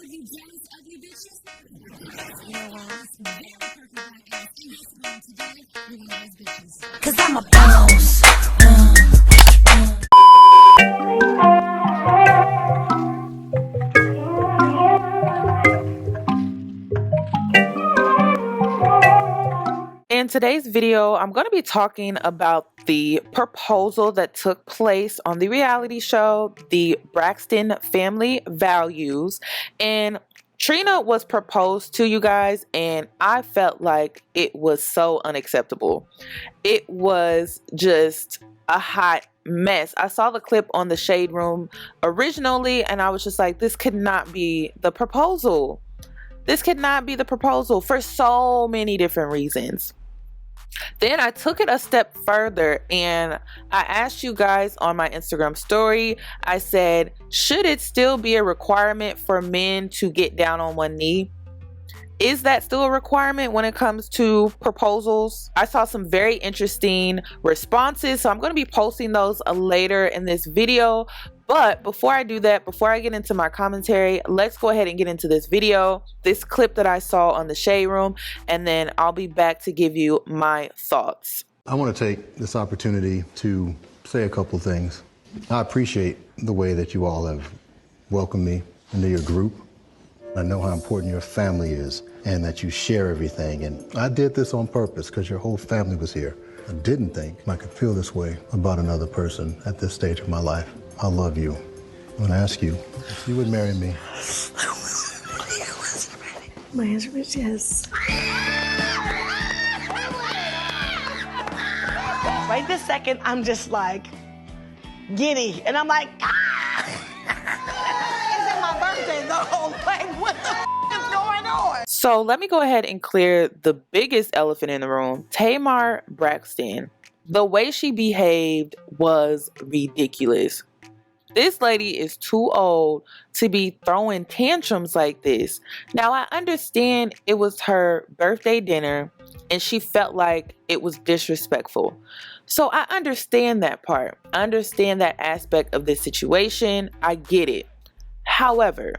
you jealous, ugly bitches? You know what? It's very perfect black ass in this room today. We're gonna raise bitches. Cause I'm a boss. In today's video, I'm going to be talking about the proposal that took place on the reality show, the Braxton Family Values. And Trina was proposed to, you guys, and I felt like it was so unacceptable. It was just a hot mess. I saw the clip on the Shade Room originally, and I was just like, this could not be the proposal. This could not be the proposal for so many different reasons. Then I took it a step further and I asked you guys on my Instagram story, I said, should it still be a requirement for men to get down on one knee? Is that still a requirement when it comes to proposals? I saw some very interesting responses, so I'm going to be posting those later in this video. But before I do that, before I get into my commentary, let's go ahead and get into this video, this clip that I saw on the Shade Room, and then I'll be back to give you my thoughts. I want to take this opportunity to say a couple things. I appreciate the way that you all have welcomed me into your group. I know how important your family is and that you share everything. And I did this on purpose because your whole family was here. I didn't think I could feel this way about another person at this stage of my life. I love you. I'm going to ask you if you would marry me. My answer is yes. Right this second, I'm just like giddy. And I'm like, it's my birthday though. Like, what the is going on? So let me go ahead and clear the biggest elephant in the room. Tamar Braxton. The way she behaved was ridiculous. This lady is too old to be throwing tantrums like this. Now, I understand it was her birthday dinner and she felt like it was disrespectful. So I understand that part. I understand that aspect of this situation. I get it. However,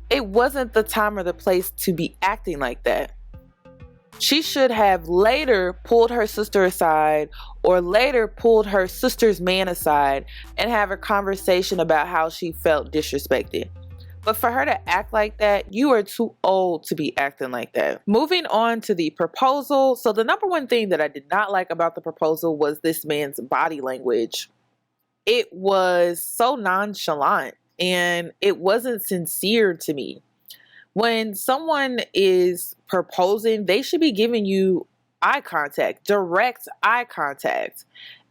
it wasn't the time or the place to be acting like that. She should have later pulled her sister aside or later pulled her sister's man aside and have a conversation about how she felt disrespected. But for her to act like that, you are too old to be acting like that. Moving on to the proposal. So the number one thing that I did not like about the proposal was this man's body language. It was so nonchalant and it wasn't sincere to me. When someone is proposing, they should be giving you eye contact, direct eye contact.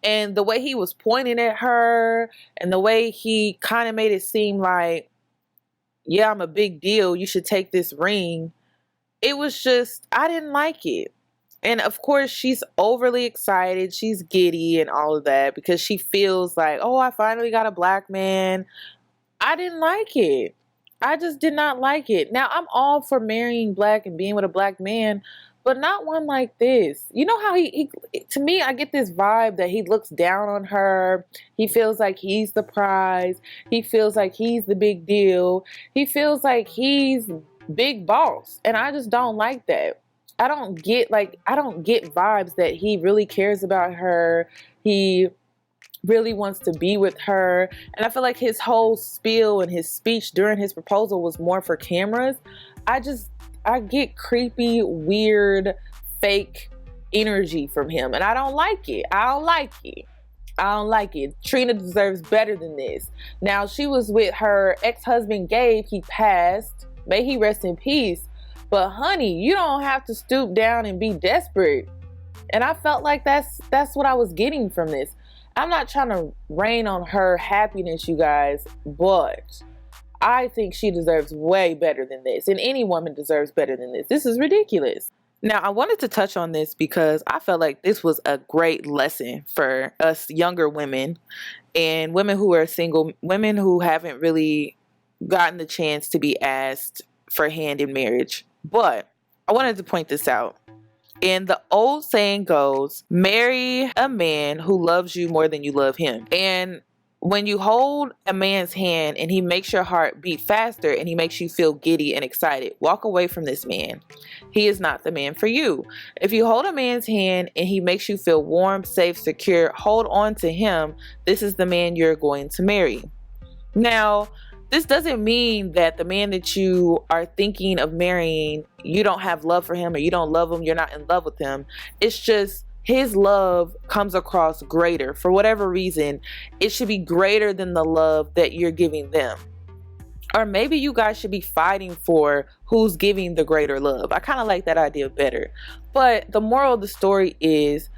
And the way he was pointing at her and the way he kind of made it seem like, yeah, I'm a big deal, you should take this ring. It was just, I didn't like it. And of course, she's overly excited. She's giddy and all of that because she feels like, oh, I finally got a black man. I didn't like it. I just did not like it. Now, I'm all for marrying black and being with a black man, but not one like this. You know how he to me, I get this vibe that he looks down on her. He feels like he's the prize. He feels like he's the big deal. He feels like he's big boss. And I just don't like that. I don't get vibes that he really cares about her. He really wants to be with her. And I feel like his whole spiel and his speech during his proposal was more for cameras. I get creepy, weird, fake energy from him. And I don't like it. I don't like it. Trina deserves better than this. Now, she was with her ex-husband, Gabe. He passed. May he rest in peace. But honey, you don't have to stoop down and be desperate. And I felt like that's what I was getting from this. I'm not trying to rain on her happiness, you guys, but I think she deserves way better than this. And any woman deserves better than this. This is ridiculous. Now, I wanted to touch on this because I felt like this was a great lesson for us younger women and women who are single, women who haven't really gotten the chance to be asked for hand in marriage. But I wanted to point this out. And the old saying goes, marry a man who loves you more than you love him. And When you hold a man's hand and he makes your heart beat faster and he makes you feel giddy and excited, walk away from this man. He is not the man for you. If you hold a man's hand and he makes you feel warm, safe, secure, hold on to him. This is the man you're going to marry. Now, this doesn't mean that the man that you are thinking of marrying, you don't have love for him or you don't love him, you're not in love with him. It's just his love comes across greater. For whatever reason, it should be greater than the love that you're giving them. Or maybe you guys should be fighting for who's giving the greater love. I kind of like that idea better. But the moral of the story is,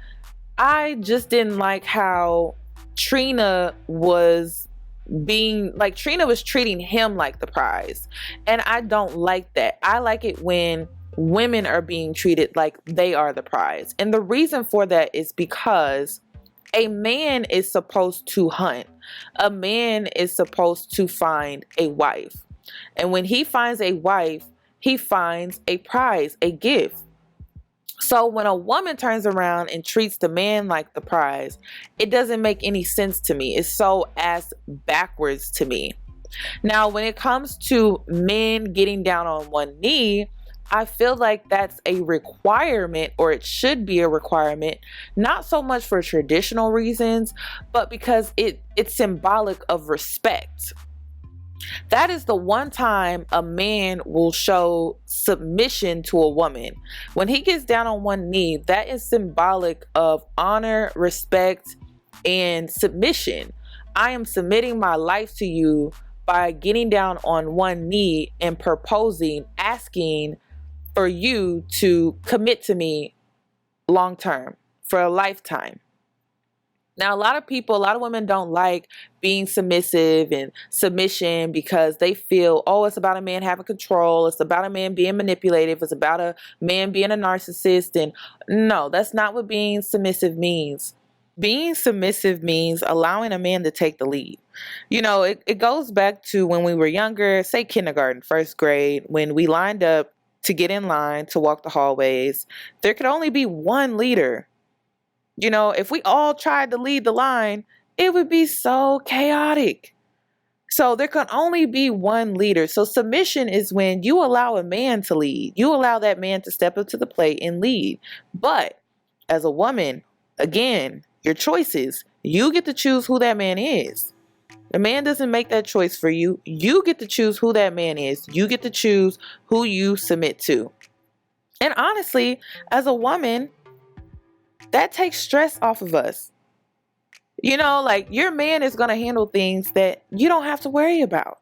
I just didn't like how Trina was treating him like the prize. And I don't like that. I like it when women are being treated like they are the prize. And the reason for that is because a man is supposed to hunt. A man is supposed to find a wife. And when he finds a wife, he finds a prize, a gift. So when a woman turns around and treats the man like the prize, it doesn't make any sense to me. It's so ass backwards to me. Now, when it comes to men getting down on one knee, I feel like that's a requirement, or it should be a requirement, not so much for traditional reasons, but because it's symbolic of respect. That is the one time a man will show submission to a woman. When he gets down on one knee, that is symbolic of honor, respect, and submission. I am submitting my life to you by getting down on one knee and proposing, asking for you to commit to me long term, for a lifetime. Now, a lot of women don't like being submissive and submission because they feel, oh, it's about a man having control. It's about a man being manipulative. It's about a man being a narcissist. And no, that's not what being submissive means. Being submissive means allowing a man to take the lead. You know, it goes back to when we were younger, say kindergarten, first grade, when we lined up to get in line to walk the hallways. There could only be one leader. You know, if we all tried to lead the line, it would be so chaotic. So there can only be one leader. So submission is when you allow a man to lead. You allow that man to step up to the plate and lead. But as a woman, again, your choices. You get to choose who that man is. The man doesn't make that choice for you. You get to choose who that man is. You get to choose who you submit to. And honestly, as a woman, that takes stress off of us. You know, like, your man is going to handle things that you don't have to worry about.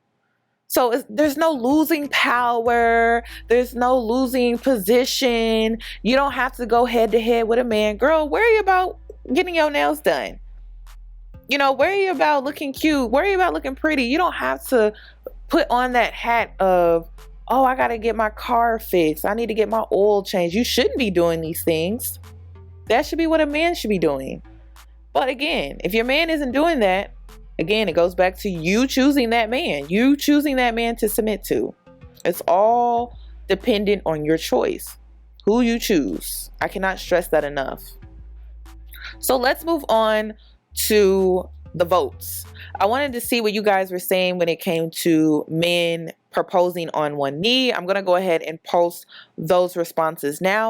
So there's no losing power. There's no losing position. You don't have to go head to head with a man. Girl, worry about getting your nails done. You know, worry about looking cute. Worry about looking pretty. You don't have to put on that hat of, oh, I got to get my car fixed. I need to get my oil changed. You shouldn't be doing these things. That should be what a man should be doing. But again, if your man isn't doing that, again, it goes back to you choosing that man. You choosing that man to submit to. It's all dependent on your choice. Who you choose. I cannot stress that enough. So let's move on to the votes. I wanted to see what you guys were saying when it came to men proposing on one knee. I'm going to go ahead and post those responses now.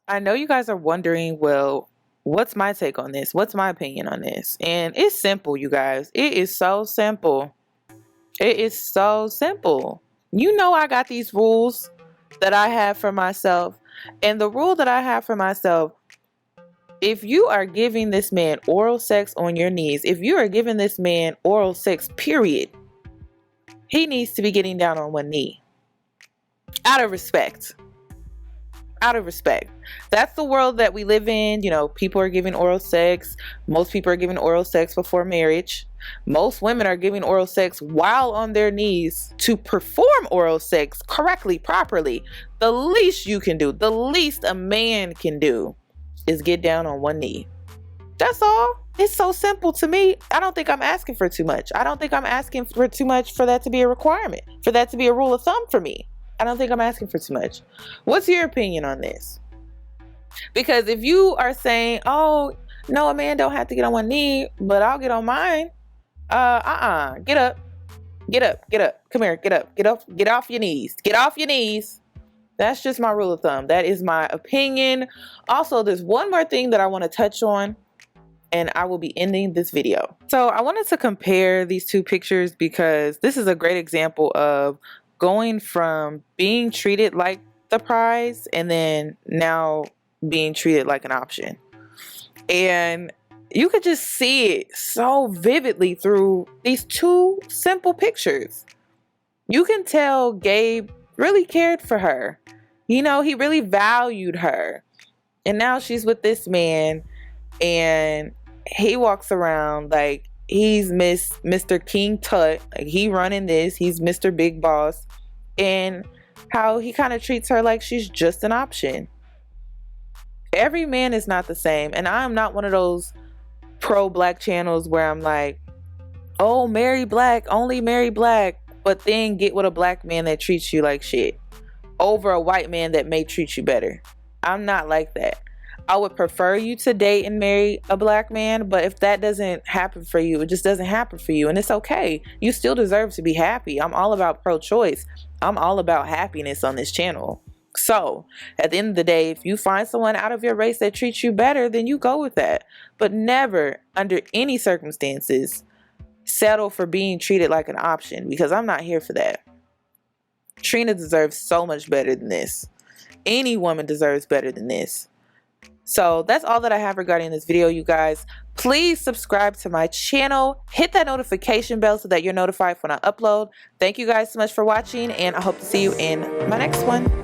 I know you guys are wondering, well, what's my take on this? What's my opinion on this? And it's simple, you guys. It is so simple. It is so simple. You know, I got these rules that I have for myself. And the rule that I have for myself, if you are giving this man oral sex on your knees, if you are giving this man oral sex, period, he needs to be getting down on one knee. Out of respect. out of respect. That's the world that we live in. You know, people are giving oral sex. Most people are giving oral sex before marriage. Most women are giving oral sex while on their knees to perform oral sex correctly, properly. The least you can do, the least a man can do, is get down on one knee. That's all. It's so simple to me. I don't think I'm asking for too much. I don't think I'm asking for too much for that to be a requirement, for that to be a rule of thumb for me. I don't think I'm asking for too much. What's your opinion on this? Because if you are saying, oh, no, a man don't have to get on one knee, but I'll get on mine. Get up. Get up. Get up. Come here. Get up. Get off. Get off your knees. Get off your knees. That's just my rule of thumb. That is my opinion. Also, there's one more thing that I want to touch on, and I will be ending this video. So I wanted to compare these two pictures because this is a great example of going from being treated like the prize and then now being treated like an option. And you could just see it so vividly through these two simple pictures. You can tell Gabe really cared for her. You know, he really valued her. And now she's with this man and he walks around like he's Mr. King Tut. Like he running this. He's Mr. Big Boss. And how he kind of treats her like she's just an option. Every man is not the same. And I'm not one of those pro-black channels where I'm like, oh, marry black, only marry black, but then get with a black man that treats you like shit over a white man that may treat you better. I'm not like that. I would prefer you to date and marry a black man, but if that doesn't happen for you, it just doesn't happen for you, and it's okay. You still deserve to be happy. I'm all about pro-choice. I'm all about happiness on this channel. So at the end of the day, if you find someone out of your race that treats you better, then you go with that. But never, under any circumstances, settle for being treated like an option, because I'm not here for that. Trina deserves so much better than this. Any woman deserves better than this. So that's all that I have regarding this video, you guys. Please subscribe to my channel. Hit that notification bell so that you're notified when I upload. Thank you guys so much for watching, and I hope to see you in my next one.